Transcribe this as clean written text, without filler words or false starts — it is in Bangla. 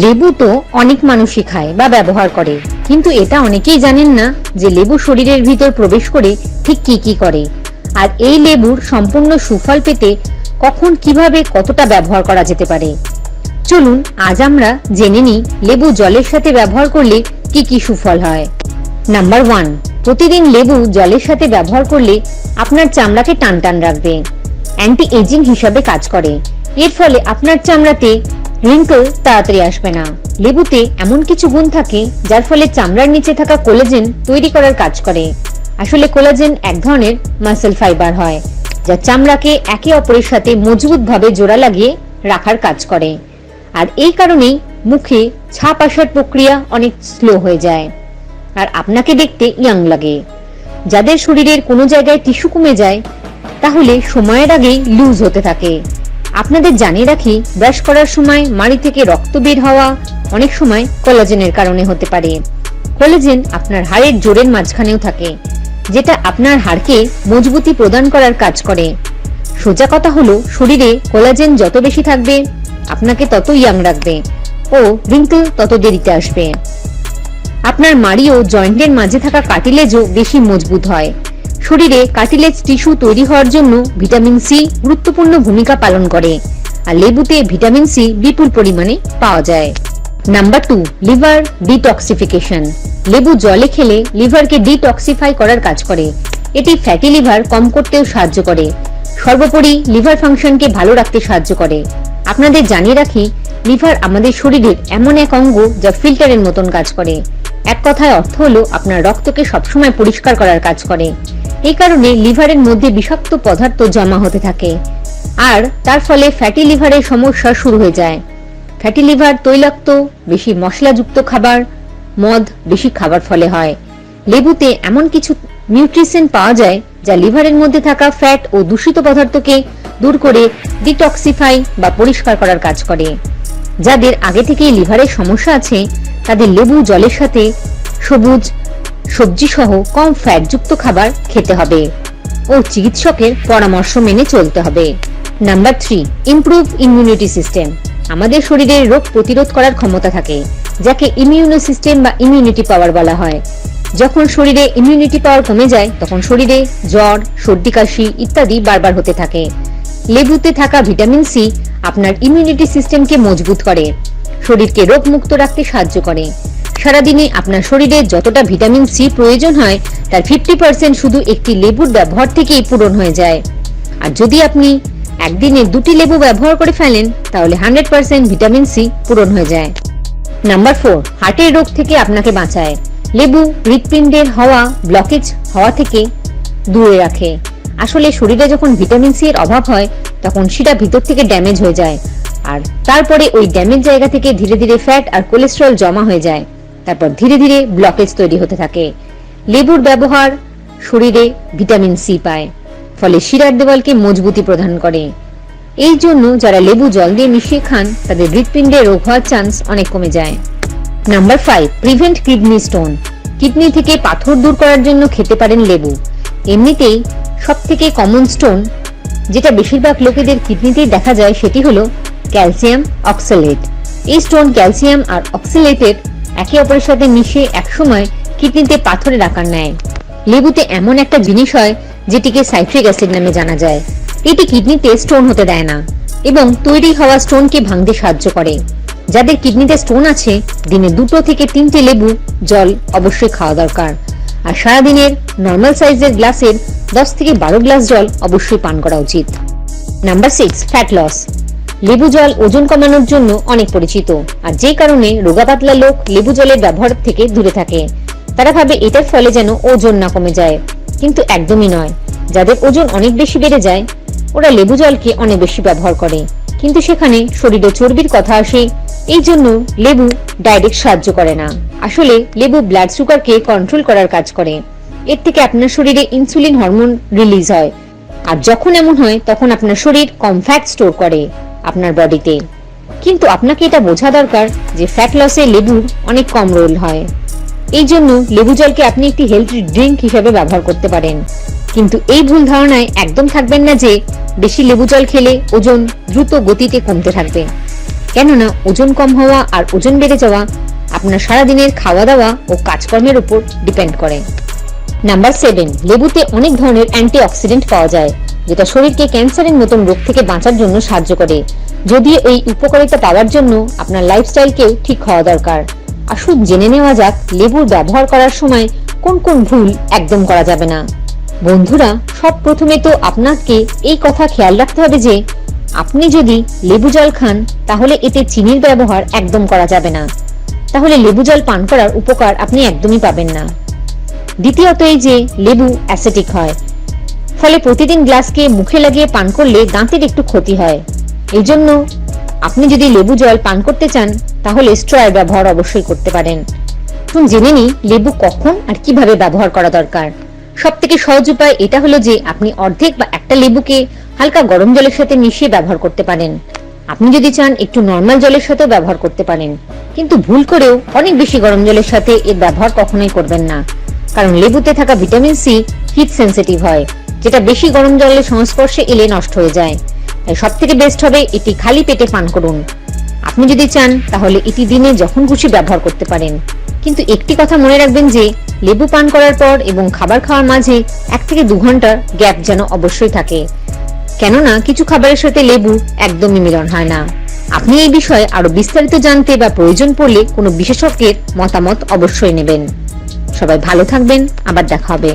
লেবু তো অনেক মানুষই খায় বা ব্যবহার করে, কিন্তু এটা অনেকেই জানেন না যে লেবু শরীরের ভিতর প্রবেশ করে ঠিক কি কি করে। আর এই লেবুর সম্পূর্ণ সুফল পেতে কখন, কিভাবে, কতটা ব্যবহার করা যেতে পারে, চলুন আজ আমরা জেনে নিই লেবু জলের সাথে ব্যবহার করলে কি কি সুফল হয়। নাম্বার 1, প্রতিদিন লেবু জলের সাথে ব্যবহার করলে আপনার চামড়াকে টান টান রাখবে। অ্যান্টি এজিং হিসাবে কাজ করে। এর ফলে আপনার চামড়াতে রিঙ্কল তাড়াতাড়ি আসবে না। লেবুতে এমন কিছু গুণ থাকে যার ফলে চামড়ার নিচে থাকা কোলাজেন তৈরি করার কাজ করে। আসলে কোলাজেন এক ধরনের মাসল ফাইবার হয়, যা চামড়াকে একে অপরের সাথে মজবুতভাবে জোড়া লাগিয়ে রাখার কাজ করে। আর এই কারণেই মুখে ছাপ আসার প্রক্রিয়া অনেক স্লো হয়ে যায় আর আপনাকে দেখতে ইয়াং লাগে। যাদের শরীরের কোনো জায়গায় টিস্যু কমে যায়, তাহলে সময়ের আগেই লুজ হতে থাকে। আপনাদের জানিয়ে রাখি, ব্রাশ করার সময় মাড়ি থেকে রক্ত বের হওয়া অনেক সময় কোলাজেনের কারণে হতে পারে। কোলাজেন আপনার হাড়ের জোড়ের মাঝখানেও থাকে, যেটা আপনার হাড়কে মজবুতি প্রদান করার কাজ করে। সোজা কথা হলো, শরীরে কোলাজেন যত বেশি থাকবে আপনাকে তত ইয়াং রাখবে ও রিঙ্কল তত দেরিতে আসবে। আপনার মাড়ি ও জয়েন্টের মাঝে থাকা কার্টিলেজও বেশি মজবুত হয়। শরীরে কার্টিলেজ টিস্যু তৈরি হওয়ার জন্য ভিটামিন সি গুরুত্বপূর্ণ ভূমিকা পালন করে, আর লেবুতে ভিটামিন সি বিপুল পরিমাণে পাওয়া যায়। Number 2, liver detoxification. লেবু জলে খেলে লিভারকে ডিটক্সিফাই করার কাজ করে। এটি ফ্যাটি লিভার কম করতেও সাহায্য করে। সর্বোপরি লিভার ফাংশনকে ভালো রাখতে সাহায্য করে। আপনাদের জানিয়ে রাখি, লিভার আমাদের শরীরের এমন এক অঙ্গ যা ফিল্টারের মতন কাজ করে। এক কথায় অর্থ হলো আপনার রক্তকে সবসময় পরিষ্কার করার কাজ করে। এই কারণে লিভারের মধ্যে বিষাক্ত পদার্থ জমা হতে থাকে, আর তার ফলে ফ্যাটি লিভারের সমস্যা শুরু হয়ে যায়। ফ্যাটি লিভার তৈলাক্ত, বেশি মশলাযুক্ত খাবার, মদ বেশি খাবার ফলে হয়। লেবুতে এমন কিছু নিউট্রিশন পাওয়া যায় যা লিভারের মধ্যে থাকা ফ্যাট ও দূষিত পদার্থকে দূর করে ডিটক্সিফাই বা পরিষ্কার করার কাজ করে। যাদের আগে থেকেই লিভারের সমস্যা আছে, তাদের লেবু জলের সাথে সবুজ সবজি সহ কম ফ্যাটযুক্ত খাবার খেতে হবে ও চিকিৎসকের পরামর্শ মেনে চলতে হবে। Number 3, improve immunity system. আমাদের শরীরে রোগ প্রতিরোধ করার ক্ষমতা থাকে, যাকে ইমিউনো সিস্টেম বা ইমিউনিটি পাওয়ার বলা হয়। যখন শরীরে ইমিউনিটি পাওয়ার কমে যায়, তখন শরীরে জ্বর, সর্দি, কাশি ইত্যাদি বারবার হতে থাকে। লেবুতে থাকা ভিটামিন সি আপনার ইমিউনিটি সিস্টেমকে মজবুত করে, শরীরকে রোগমুক্ত রাখতে সাহায্য করে। সারাদিনে আপনার শরীরে যতটা ভিটামিন সি প্রয়োজন হয়, তার 50% শুধু একটি লেবুর ব্যবহার থেকেই পূরণ হয়ে যায়। আর যদি আপনি একদিনে 2টি লেবু ব্যবহার করে ফেলেন, তাহলে 100% ভিটামিন সি পূরণ হয়ে যায়। নাম্বার 4, হার্টের রোগ থেকে আপনাকে বাঁচায়। লেবু হৃৎপিণ্ডের হওয়া ব্লকেজ হওয়া থেকে দূরে রাখে। আসলে শরীরে যখন ভিটামিন সি এর অভাব হয়, তখন সেটা ভিতর থেকে ড্যামেজ হয়ে যায়, আর তারপরে ওই ড্যামেজ জায়গা থেকে ধীরে ধীরে ফ্যাট আর কোলেস্টেরল জমা হয়ে যায়। তারপর ধীরে ধীরে ব্লকেজ তৈরি হতে থাকে। লেবুর ব্যবহার শরীরে ভিটামিন সি পায়, ফলে শিরার দেওয়ালকে মজবুতি প্রদান করে। এই জন্য যারা লেবু জল দিয়ে মিশিয়ে খান, তাদের হৃৎপিণ্ডে রোগ হওয়ার চান্স অনেক কমে যায়। Number 5, prevent kidney stone. Kidney থেকে পাথর দূর করার জন্য খেতে পারেন লেবু। এমনিতেই সব থেকে কমন স্টোন, যেটা বেশিরভাগ লোকেদের কিডনিতেই দেখা যায়, সেটি হলো ক্যালসিয়াম অক্সালেট। এই স্টোন ক্যালসিয়াম আর অক্সালেটের একে অপরের সাথে মিশে একসময় কিডনিতে পাথরের আকার নেয়। লেবুতে এমন একটা জিনিস হয় যেটিকে সাইট্রিক অ্যাসিড নামে জানা যায়। এটি কিডনিতে স্টোন হতে দেয় না এবং তৈরি হওয়া স্টোনকে ভাঙতে সাহায্য করে। যাদের কিডনিতে স্টোন আছে, দিনে 2 থেকে 3টে লেবু জল অবশ্যই খাওয়া দরকার। আর সারাদিনের নর্মাল সাইজের গ্লাসের 10 থেকে 12 গ্লাস জল অবশ্যই পান করা উচিত। Number 6, fat loss. লেবু জল ওজন কমানোর জন্য অনেক পরিচিত, আর যে কারণে রোগা পাতলা লোক লেবু জলের ব্যবহার থেকে দূরে থাকে। তারা ভাবে এটার ফলে যেন ওজন না কমে যায়, কিন্তু একদমই নয়। যাদের ওজন অনেক বেশি বেড়ে যায়, ওরা লেবু জলকে অনেক বেশি ব্যবহার করে, কিন্তু সেখানে শরীরে চর্বির কথা আসে। এই জন্য লেবু ডাইরেক্ট সাহায্য করে না। আসলে লেবু ব্লাড সুগারকে কন্ট্রোল করার কাজ করে। এর থেকে আপনার শরীরে ইনসুলিন হরমোন রিলিজ হয়, আর যখন এমন হয় তখন আপনার শরীর কম ফ্যাট স্টোর করে আপনার বডিতে। কিন্তু আপনাকে এটা বোঝা দরকার যে ফ্যাট লসে লেবুর অনেক কম রোল হয়। এই জন্য লেবু জলকে আপনি একটি হেলথি ড্রিঙ্ক হিসেবে ব্যবহার করতে পারেন। কিন্তু এই ভুল ধারণায় একদম থাকবেন না যে বেশি লেবু জল খেলে ওজন দ্রুত গতিতে কমতে থাকবে। কেননা ওজন কম হওয়া আর ওজন বেড়ে যাওয়া আপনার সারাদিনের খাওয়া দাওয়া ও কাজকর্মের উপর ডিপেন্ড করে। নাম্বার 7, লেবুতে অনেক ধরনের অ্যান্টিঅক্সিডেন্ট পাওয়া যায়, যেটা শরীরকে ক্যান্সারের মতন রোগ থেকে বাঁচার জন্য সাহায্য করে। যদিও এই উপকারিতা পাওয়ার জন্য আপনার লাইফস্টাইলকেও ঠিক হওয়া দরকার। আসুন জেনে নেওয়া যাক লেবুর ব্যবহার করার সময় কোন কোন ভুল একদম করা যাবে না। বন্ধুরা, সব প্রথমে তো আপনাকে এই কথা খেয়াল রাখতে হবে যে আপনি যদি লেবু জল খান তাহলে এতে চিনির ব্যবহার একদম করা যাবে না, তাহলে লেবু জল পান করার উপকার আপনি একদমই পাবেন না। দ্বিতীয়ত, এই যে লেবু অ্যাসিডিক হয়, ফলে প্রতিদিন গ্লাসকে মুখে লাগিয়ে পান করলে দাঁতের একটু ক্ষতি হয়। এই জন্য আপনি যদি লেবু জল পান করতে চান তাহলে স্ট্রয়ের ব্যবহার অবশ্যই করতে পারেন। জেনে নিই লেবু কখন আর কিভাবে ব্যবহার করা দরকার। সব থেকে সহজ উপায় এটা হলো যে আপনি অর্ধেক বা একটা লেবুকে হালকা গরম জলের সাথে মিশিয়ে ব্যবহার করতে পারেন। আপনি যদি চান একটু নর্মাল জলের সাথেও ব্যবহার করতে পারেন, কিন্তু ভুল করেও অনেক বেশি গরম জলের সাথে এর ব্যবহার কখনোই করবেন না, কারণ লেবুতে থাকা ভিটামিন সি হিট সেন্সিটিভ হয়, যেটা বেশি গরম জলের সংস্পর্শে এলে নষ্ট হয়ে যায়। তাই সব থেকে বেস্ট হবে এটি খালি পেটে পান করুন। আপনি যদি চান তাহলে এটি দিনে যখন খুশি ব্যবহার করতে পারেন, কিন্তু একটি কথা মনে রাখবেন যে লেবু পান করার পর এবং খাবার খাওয়ার মাঝে 1 থেকে 2 ঘন্টার গ্যাপ যেন অবশ্যই থাকে, কেননা কিছু খাবারের সাথে লেবু একদমই মিলন হয় না। আপনি এই বিষয়ে আরো বিস্তারিত জানতে বা প্রয়োজন পড়লে কোনো বিশেষজ্ঞের মতামত অবশ্যই নেবেন। সবাই ভালো থাকবেন, আবার দেখা হবে।